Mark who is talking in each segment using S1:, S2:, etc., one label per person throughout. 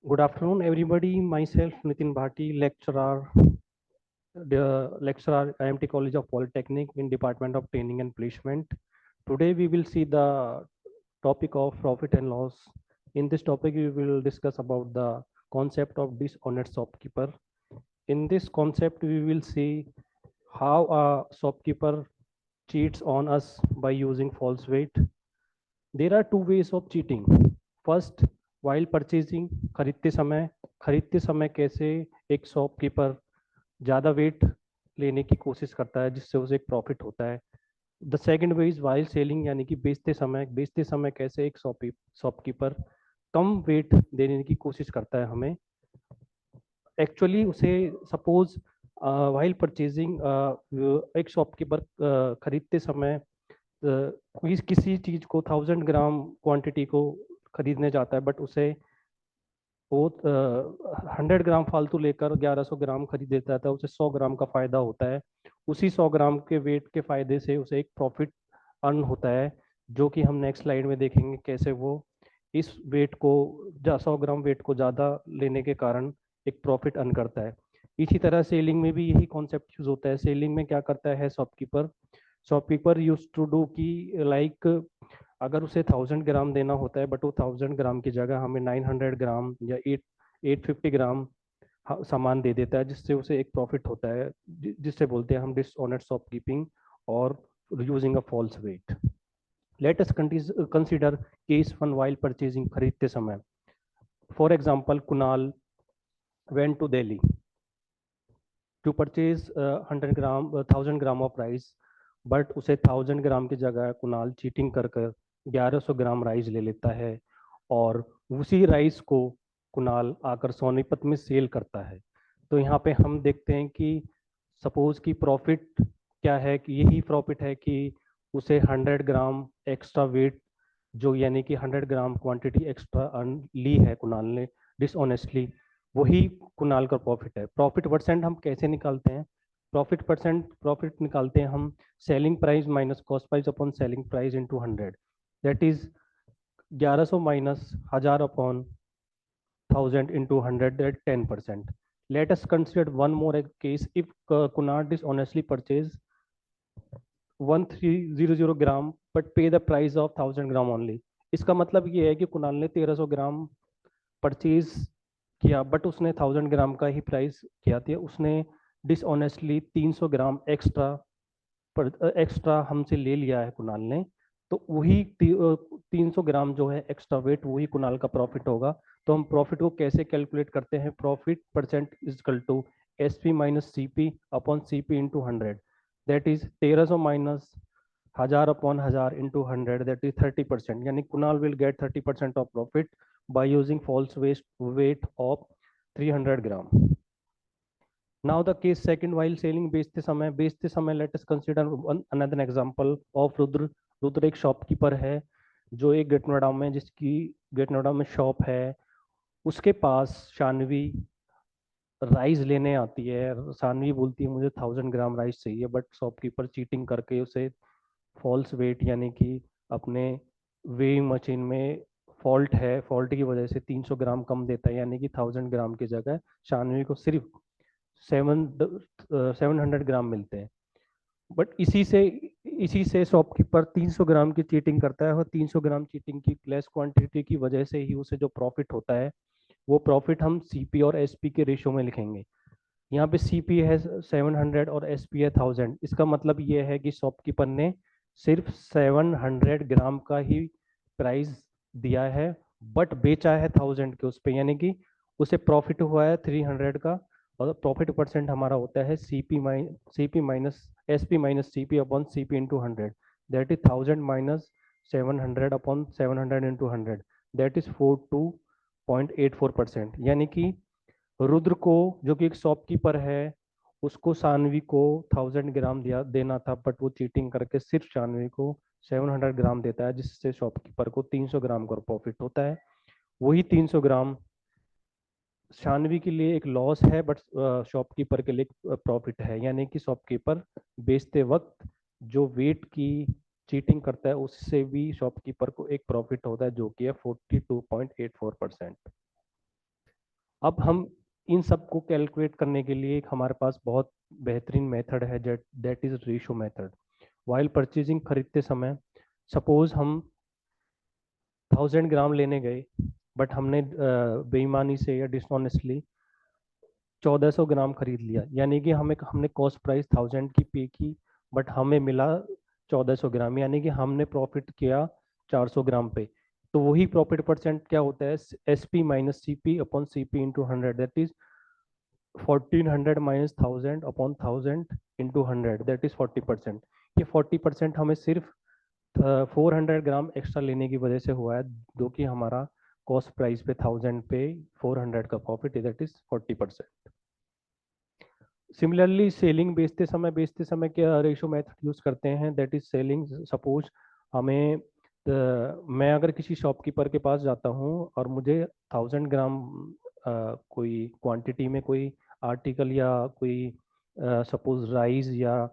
S1: Good afternoon, everybody. Myself, Nitin Bhati, lecturer, IIMT College of Polytechnic in Department of Training and Placement. Today, we will see the topic of profit and loss. In this topic, we will discuss about the concept of dishonest shopkeeper. In this concept, we will see how a shopkeeper cheats on us by using false weight. There are two ways of cheating. First, while purchasing, खरीदते समय कैसे एक shopkeeper ज़्यादा wait लेने की कोशिश करता है जिससे उसे एक प्रॉफिट होता है. The second way is while selling, यानी कि बेचते समय कैसे एक शॉपकीपर कम वेट देने की कोशिश करता है हमें. एक्चुअली उसे सपोज वाइल परचेजिंग एक शॉपकीपर खरीदते समय किसी चीज को 1000 ग्राम क्वांटिटी को खरीदने जाता है, बट उसे वो 100 ग्राम फालतू लेकर 1100 ग्राम खरीद देता था. उसे 100 ग्राम का फायदा होता है. उसी 100 ग्राम के वेट के फायदे से उसे एक प्रॉफिट अर्न होता है, जो कि हम नेक्स्ट स्लाइड में देखेंगे कैसे वो इस वेट को 100 ग्राम वेट को ज़्यादा लेने के कारण एक प्रॉफिट अर्न करता है. इसी तरह सेलिंग में भी यही कॉन्सेप्ट यूज होता है. सेलिंग में क्या करता है शॉपकीपर यूज टू डू की लाइक अगर उसे 1000 ग्राम देना होता है, बट वो 1000 ग्राम की जगह हमें 900 ग्राम या 850 ग्राम सामान दे देता है, जिससे उसे एक प्रॉफिट होता है, जिससे बोलते हैं हम डिसऑनेस्ट शॉपकीपिंग और using a false weight. Let us consider case one while purchasing. खरीदते समय for example Kunal went to Delhi to purchase 100 gram 1000 gram of rice, but उसे 1000 ग्राम की जगह कुणाल चीटिंग कर कर 1100 ग्राम राइस ले लेता है और उसी राइस को कुणाल आकर सोनीपत में सेल करता है. तो यहाँ पे हम देखते हैं कि सपोज की प्रॉफिट क्या है, कि यही प्रॉफिट है कि उसे 100 ग्राम एक्स्ट्रा वेट, जो यानी कि 100 ग्राम क्वांटिटी एक्स्ट्रा ली है कुणाल ने डिसऑनेस्टली, वही कुणाल का प्रॉफिट है. प्रॉफिट परसेंट हम कैसे निकालते हैं? प्रॉफिट निकालते हैं हम selling price minus cost price upon selling price into 100. That is 1100 minus 1000 upon 1000 into 100, that 10%. Let us consider one more case. If Kunal dishonestly purchase 1300 gram but pay the price of 1000 gram only. इसका मतलब ये है कि कुणाल ने 1300 ग्राम purchase किया, but उसने 1000 ग्राम का ही price किया था. उसने डिसऑनेस्टली 300 ग्राम एक्स्ट्रा हमसे ले लिया है कुणाल ने. तो वही 300 ग्राम जो है एक्स्ट्रा वेट, वही कुणाल का प्रॉफिट होगा. तो हम प्रॉफिट को कैसे कैलकुलेट करते हैं? Profit percent is equal to S P minus C P upon C P into 100. That is 1300 minus 1000 upon 1000 into 100, that is 30%. यानी Kunal will get 30% of profit by using false weight of 300 gram. Now the case second, while selling बेचते समय let us consider another example of Rudra. Rudra एक shopkeeper है जो एक gate Noida में, जिसकी gate Noida में शॉप है. उसके पास शानवी राइस लेने आती है. शानवी बोलती है मुझे 1000 ग्राम राइस चाहिए, बट शॉपकीपर चीटिंग करके उसे फॉल्स वेट, यानी कि अपने वेइंग मशीन में फॉल्ट की वजह से 300 ग्राम कम देता है, यानी कि 1000 ग्राम की जगह शानवी को सिर्फ 700 ग्राम मिलते हैं. बट इसी से शॉपकीपर 300 ग्राम की चीटिंग करता है, और 300 ग्राम चीटिंग की लेस क्वांटिटी की वजह से ही उसे जो प्रॉफिट होता है, वो प्रॉफिट हम सीपी और एसपी के रेशियो में लिखेंगे. यहाँ पे सीपी है 700 और एसपी है 1000. इसका मतलब ये है कि शॉपकीपर ने सिर्फ 700 ग्राम का ही प्राइस दिया है, बट बेचा है 1000 के उस पे, यानी कि उसे प्रॉफिट हुआ है 300 का. और प्रॉफिट परसेंट हमारा होता है CP minus SP minus CP upon CP into 100. That is 1000 minus 700 upon 700 into 100. That is 42.84%. यानी कि रुद्र को, जो कि एक शॉपकीपर है, उसको सानवी को 1000 ग्राम देना था, बट वो चीटिंग करके सिर्फ सानवी को 700 ग्राम देता है, जिससे शॉपकीपर को 300 ग्राम का प्रॉफिट होता है. वही 300 ग्राम शानवी के लिए एक लॉस है, बट शॉपकीपर के लिए प्रॉफिट है. यानी कि शॉपकीपर बेचते वक्त जो वेट की चीटिंग करता है, उससे भी शॉपकीपर को एक प्रॉफिट होता है, जो कि है 42.84%. अब हम इन सबको कैलकुलेट करने के लिए एक हमारे पास बहुत बेहतरीन मेथड है, that is ratio method. While purchasing, खरीदते समय, सपोज हम 1000 ग्राम लेने गए, बट हमने बेईमानी से या डिसऑनेस्टली 1400 ग्राम खरीद लिया, यानी कि हमने कॉस्ट प्राइस 1000 की पे की, बट हमें मिला 1400 ग्राम, यानी कि हमने प्रॉफिट किया 400 ग्राम पे। तो वही प्रॉफिट परसेंट क्या होता है, S P minus C P upon C P into 100, that is 1400 minus 1000 upon 1000 into 100, that is 40%। ये 40% हमें सिर्फ 400 ग्राम एक्स्ट्रा लेने की वजह से हुआ है, जो कि हमारा कॉस्ट प्राइस पे 1000 पे 400 का profit, that is 40%। Similarly selling, बेचते समय क्या रेशो मेथड यूज करते हैं, दैट इज सेलिंग। सपोज हमें मैं अगर किसी शॉपकीपर के पास जाता हूँ और मुझे 1000 ग्राम कोई क्वांटिटी में कोई आर्टिकल या कोई सपोज राइस या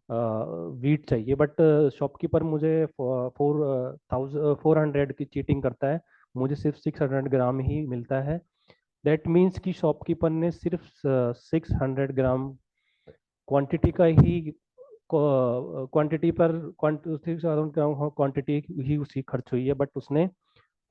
S1: वीट चाहिए, बट शॉपकीपर मुझे 400 की चीटिंग करता है, मुझे सिर्फ 600 ग्राम ही मिलता है। दैट मीन्स कि शॉपकीपर ने सिर्फ 600 ग्राम क्वांटिटी का ही क्वांटिटी पर क्वांटिटी ही उसकी खर्च हुई है, बट उसने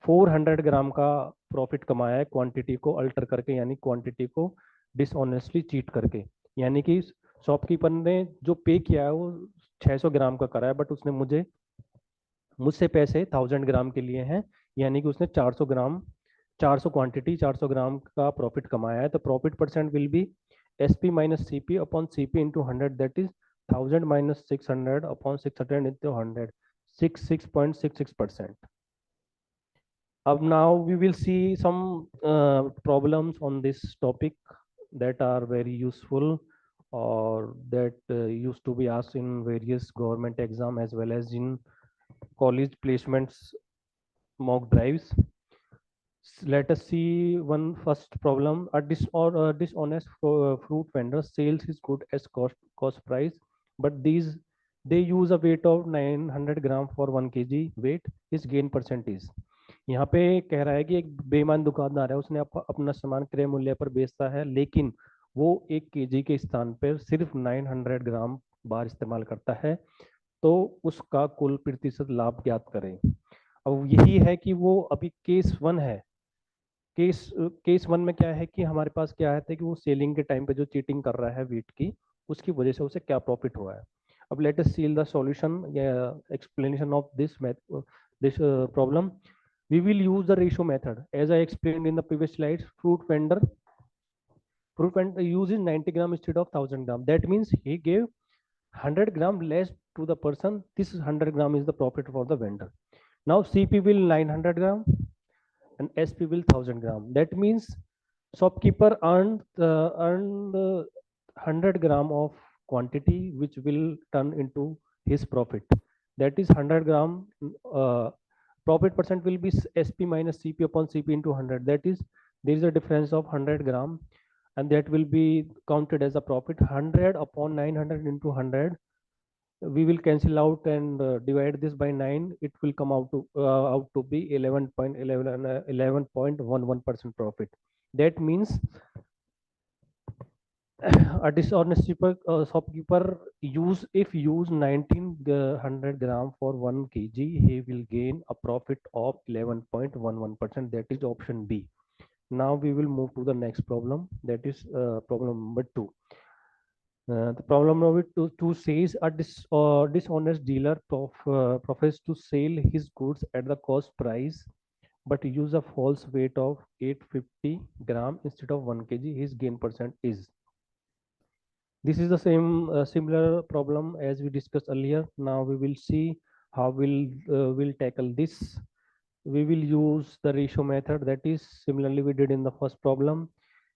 S1: 400 ग्राम का प्रॉफिट कमाया है क्वांटिटी को अल्टर करके, यानी क्वांटिटी को डिसऑनेस्टली चीट करके। यानी कि शॉपकीपर ने जो पे किया है वो 600 ग्राम का करा है, बट उसने मुझसे पैसे 1000 ग्राम के लिए हैं, यानी कि उसने 400 ग्राम, 400 ग्राम का प्रॉफिट कमाया है। तो profit percent will be S P minus C P upon C P into 100, that is 1000 minus 600 upon 600 into 100, 66.66%। अब now we will see some problems on this topic that are very useful, or that used to be asked in various government exam as well as in college placements mock drives. Let us see one first problem. A dishonest fruit vendor sells his good as cost price, but they use a weight of 900 gram for 1 kg weight. His gain percent is, यहाँ पे कह रहा है कि एक बेईमान दुकानदार है, उसने अपना सामान क्रय मूल्य पर बेचता है, लेकिन वो 1 kg के स्थान पर सिर्फ 900 ग्राम बार इस्तेमाल करता है, तो उसका कुल प्रतिशत लाभ ज्ञात करें। अब यही है कि वो अभी केस वन है। केस केस वन में क्या है कि हमारे पास क्या है कि वो सेलिंग के टाइम पे जो चीटिंग कर रहा है वीट की, उसकी वजह से उसे क्या प्रॉफिट हुआ है। अब let us see the solution या explanation of this problem. We will use the ratio method as I explained in the previous slides. Fruit vendor uses 90 gram instead of 1000 gram. That means he gave 100 gram less to the person. This 100 gram is the profit for the vendor. Now CP will 900 gram and SP will 1000 gram. That means shopkeeper earned 100 gram of quantity, which will turn into his profit. That is 100 gram. Profit percent will be SP minus CP upon CP into 100. That is, there is a difference of 100 gram, and that will be counted as a profit. 100 upon 900 into 100, we will cancel out and divide this by 9. It will come out to be 11.11% profit. That means a dishonest shopkeeper use 1900 gram for 1 kg, he will gain a profit of 11.11%. That is option B. Now we will move to the next problem, that is problem number 2. The problem number two says a dishonest dealer professes to sell his goods at the cost price, but use a false weight of 850 gram instead of 1 kg. His gain percent is. This is the similar problem as we discussed earlier. Now we will see how we'll tackle this. We will use the ratio method, that is similarly we did in the first problem.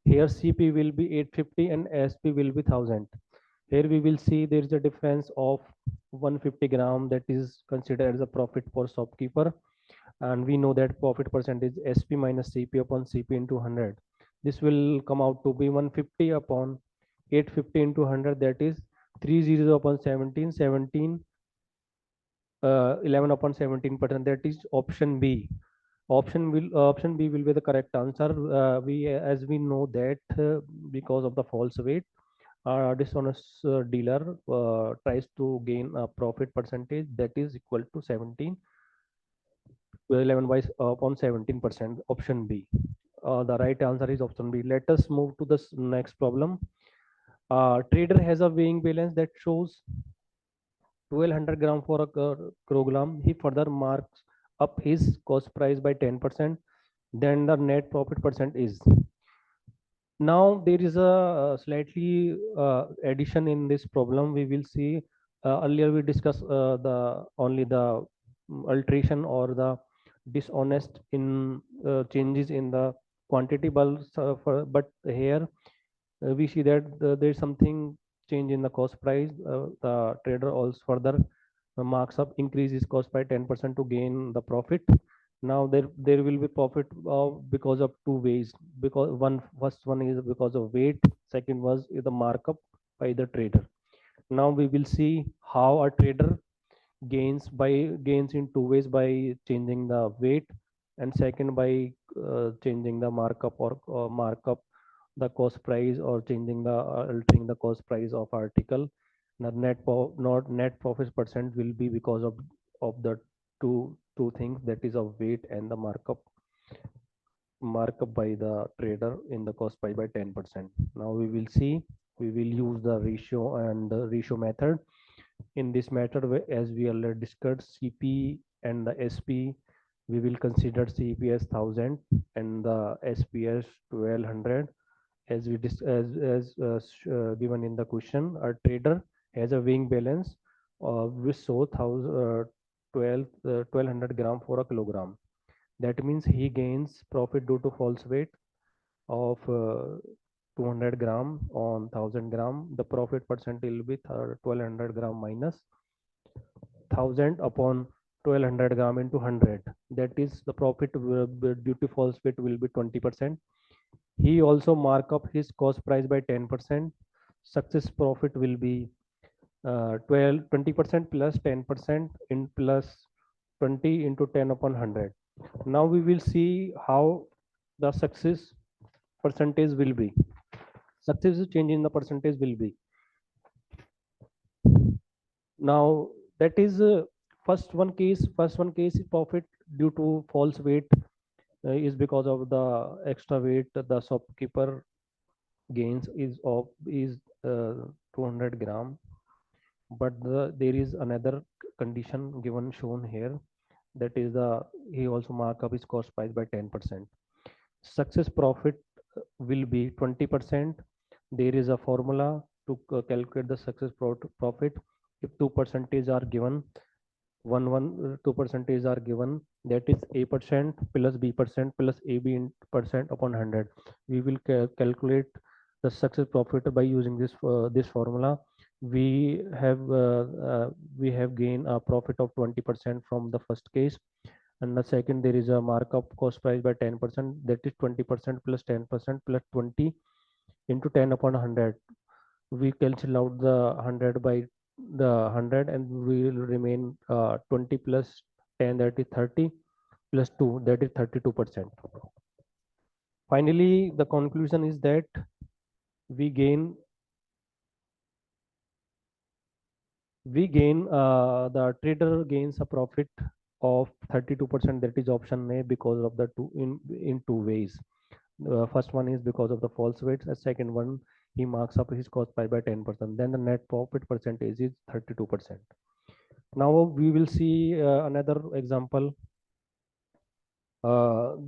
S1: Here CP will be 850 and SP will be 1000. Here we will see there is a difference of 150 gram, that is considered as a profit for shopkeeper, and we know that profit percentage SP minus CP upon CP into 100. This will come out to be 150 upon 850 into 100, that is 30 upon 17, 11 upon 17%, that is option B. Option B will be the correct answer. We as we know that because of the false weight, dishonest dealer tries to gain a profit percentage that is equal to 17 to 11 by upon 17%. Option B. The right answer is option B. Let us move to the next problem. Trader has a weighing balance that shows 1200 gram for a kilogram. He further marks up his cost price by 10%. Then the net profit percent is. Now there is a slightly addition in this problem. We will see earlier we discussed the only the alteration or the dishonest in changes in the quantity, but here we see that there is something change in the cost price. The trader also further marks up increase his cost by 10% to gain the profit. Now there will be profit because of two ways. Because first one is because of weight, second was the markup by the trader. Now we will see how a trader gains in two ways, by changing the weight, and second by changing the markup or markup the cost price, or changing the altering the cost price of article. The not net profit percent will be because of the two things, that is of weight and the markup by the trader in the cost price by 10%. Now we will see, we will use the ratio and the ratio method. In this method, as we already discussed, CP and the SP, we will consider CP as 1000 and the SP as 1200. As we given in the question, a trader has a weighing balance which show 1200 gram for a kilogram. That means he gains profit due to false weight of 200 gram on 1000 gram. The profit percent will be 1200 gram minus 1000 upon 1200 gram into 100. That is the profit due to false weight will be 20%. He also mark up his cost price by 10%. Success profit will be 20% plus 10% in plus 20 into 10 upon 100. Now we will see how the success percentage will be. Success change in the percentage will be. Now that is first one case is profit due to false weight is because of the extra weight the shopkeeper gains is 200 gram, but there is another condition given shown here, that is he also mark up his cost price by 10%. Success profit will be 20%. There is a formula to calculate the success profit. If 2% are given, 2% are given, that is A% plus B% plus AB percent upon 100. We will calculate the success profit by using this formula. We have gained a profit of 20% from the first case, and the second there is a markup cost price by 10%, that is 20% plus 10% plus 20 into 10 upon 100. We cancel out the 100 by the 100 and we will remain 20 plus 10, that is 30, plus 2, that is 32%. Finally, the conclusion is that we gain the trader gains a profit of 32%, that is option A, because of the in two ways. First one is because of the false weights, the second one he marks up his cost price by 10%. Then the net profit percentage is 32%. Now we will see another example.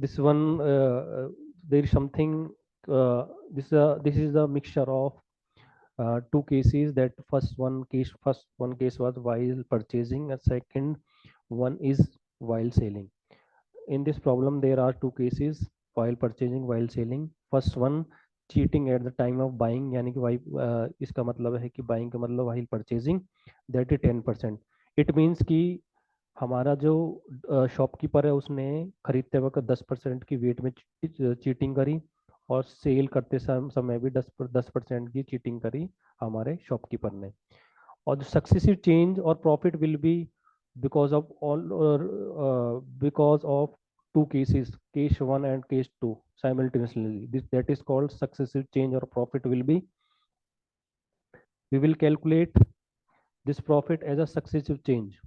S1: This one there is something. This is a mixture of two cases. That first one case was while purchasing, and second one is while selling. In this problem there are two cases, while purchasing, while selling. First one, cheating at the time of buying, यानी कि इसका मतलब है कि buying का मतलब while purchasing, that is 10%. It means कि हमारा जो शॉपकीपर है उसने खरीदते वक्त 10% की वेट में चीटिंग करी, और सेल करते समय भी 10% की चीटिंग करी हमारे शॉपकीपर ने. और जो सक्सेसिव चेंज और profit will be because of two cases, case 1 and case 2 simultaneously. That is called successive change, or profit will be, we will calculate this profit as a successive change.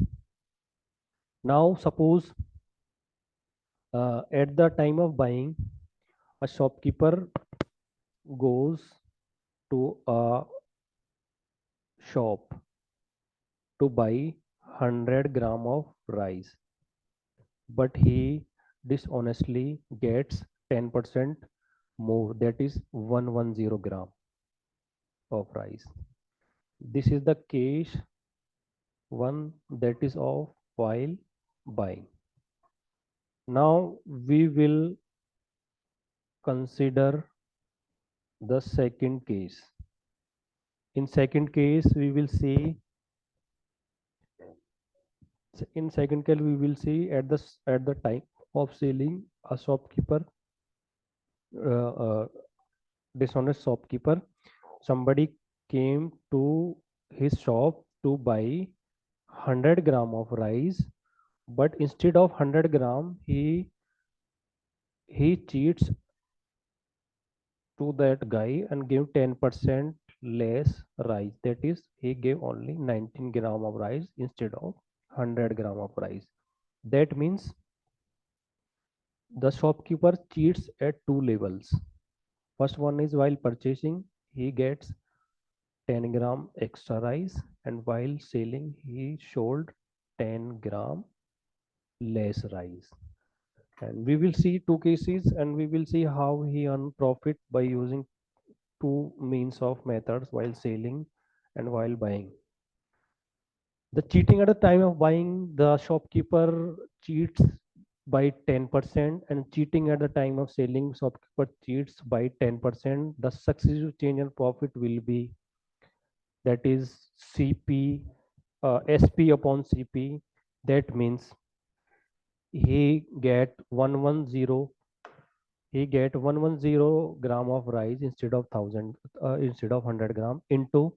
S1: Now suppose at the time of buying, a shopkeeper goes to a shop to buy 100 gram of rice, but he dishonestly gets 10% more, that is 110 gram of rice. This is the case one, that is of while buying. Now we will consider the second case. In second case we will see, in second case we will see at the time of selling, a shopkeeper, uh, uh, dishonest shopkeeper, somebody came to his shop to buy 100 gram of rice, but instead of 100 gram he cheats to that guy and give 10% less rice, that is he gave only 19 gram of rice instead of 100 gram of rice. That means the shopkeeper cheats at two levels. First one is while purchasing he gets 10 gram extra rice, and while selling he sold 10 gram less rice. And we will see two cases, and we will see how he earn profit by using two means of methods, while selling and while buying. The cheating at the time of buying, the shopkeeper cheats by 10%, and cheating at the time of selling, shopkeeper cheats by 10%. The successive change in profit will be, that is CP, SP upon CP. That means he get 110, he get 110 gram of rice instead of 1000, instead of 100 gram, into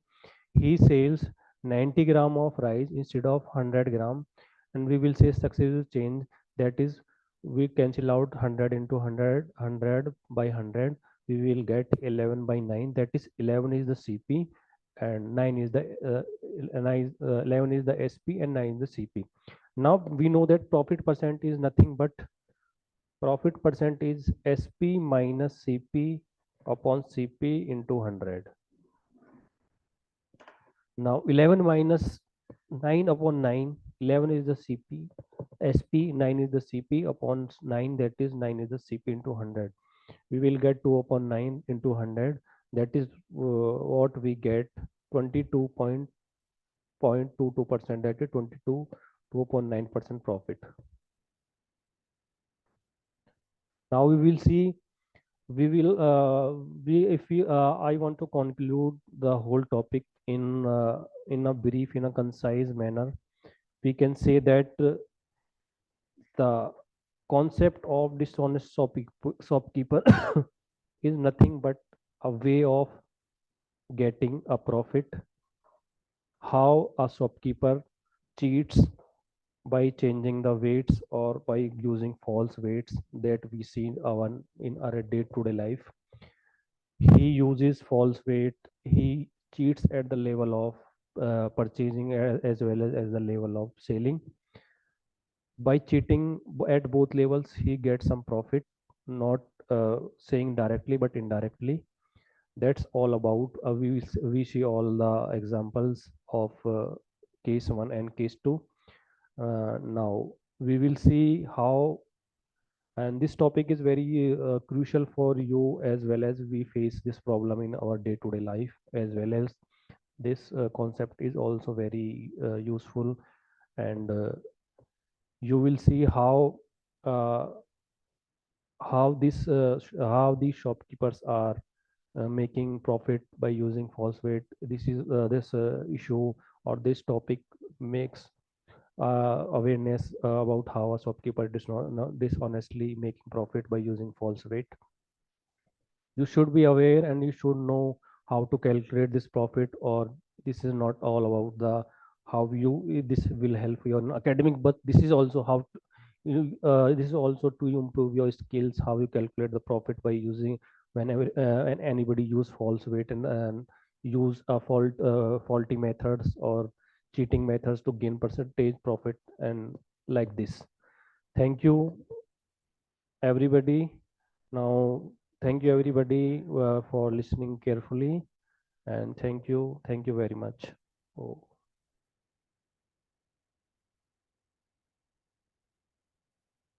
S1: he sells 90 gram of rice instead of 100 gram. And we will say successive change, that is we cancel out 100 into 100, 100 by 100, we will get 11 by 9, that is 11 is the CP and 9 is the 11 is the SP and 9 is the CP. Now we know that profit percent is nothing but profit percent is SP minus CP upon CP into 100. Now 11 minus 9 upon 9, 11 is the CP, SP, 9 is the CP upon 9, that is 9 is the CP into 100. We will get 2 upon 9 into 100, that is what we get, 22.22%, that is 22.9% profit. Now we will see, we will we if we I want to conclude the whole topic in a brief, in a concise manner. We can say that the concept of dishonest shopkeeper is nothing but a way of getting a profit. How a shopkeeper cheats by changing the weights or by using false weights that we see in our day-to-day life. He uses false weight, he cheats at the level of purchasing as well as the level of selling. By cheating at both levels he gets some profit, not saying directly but indirectly. That's all about, we see all the examples of case 1 and case 2. Now we will see how, and this topic is very crucial for you as well, as we face this problem in our day-to-day life, as well as this concept is also very useful. And you will see uh, how these shopkeepers are making profit by using false weight. This issue or this topic makes awareness about how a shopkeeper dishonestly making profit by using false weight. You should be aware and you should know how to calculate this profit, or this is not all about the how you this will help you in academic, but this is also how This is also to improve your skills, how you calculate the profit by using whenever and anybody use false weight and use faulty methods or cheating methods to gain percentage profit and like this. Thank you everybody. Now, thank you everybody for listening carefully, and thank you very much. Oh.